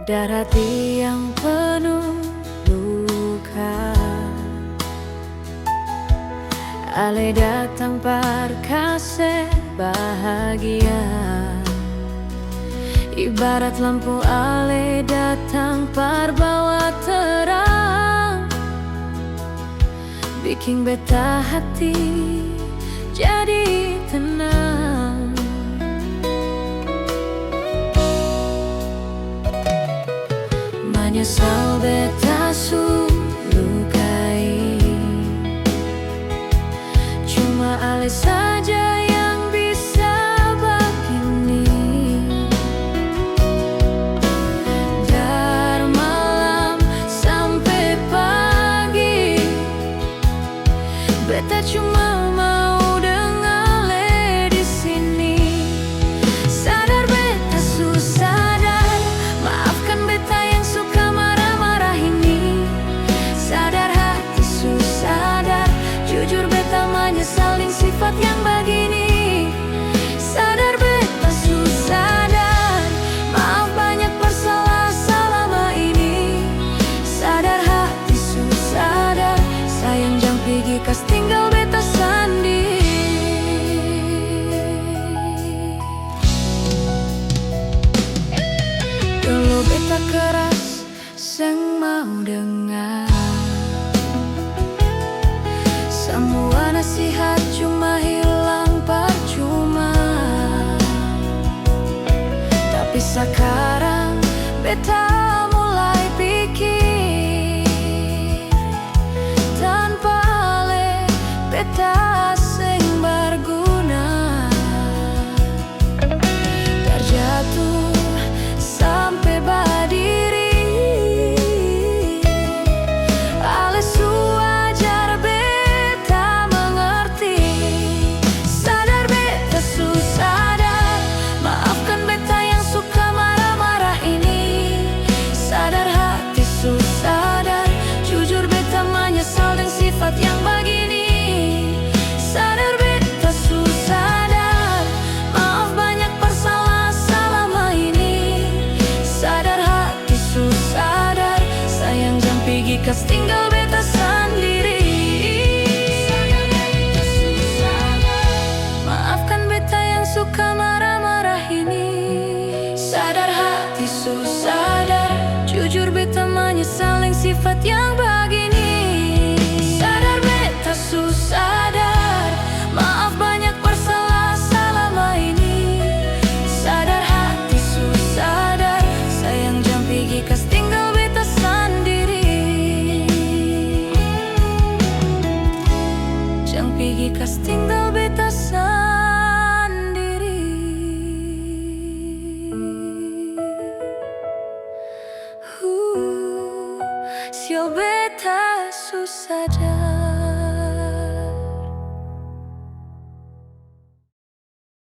dan hati yang penuh luka. Ale datang perkasa bahagia, ibarat lampu ale datang perbawa terang, bikin beta hati jadi tenang. Menyesal beta su lukai, cuma ale saja yang bisa begini. Dari malam sampai pagi, beta cuma mau dengar ale di sini. Sadar beta susah dan maafkan beta yang suka marah-marah ini. Sadar hati susah dan jujur beta menyesal dengan sifat yang begini. Sadar beta susah dan maaf banyak bersalah selama ini. Sadar hati susah dan sayang jangan pergi kas tinggal beta sendiri. Dulu beta keras seng mau dengar, semua nasihat cuma hilang percuma. Tapi sekarang beta mulai pikir, tanpa ale beta seng berguna. Terjatuh sampai berdiri, ale su ajar beta mengerti. Sadar beta susah dan maafkan beta yang suka marah-marah ini. Sadar hati susah dan jujur beta menyesal dengan sifat yang begini. Sadar beta susah dan maaf banyak bersalah selama ini. Sadar hati susah dan sayang jangan pergi kas tinggal beta sendiri. Maafkan beta yang suka marah-marah ini. Sadar hati susah dan jujur beta menyesal dengan sifat yang begini. Sadar beta susah dan maaf banyak bersalah selama ini. Sadar hati susah dan sayang jangan pergi kas tinggal beta sendiri. Jangan pergi kas tinggal beta sendiri. Sial beta susah dan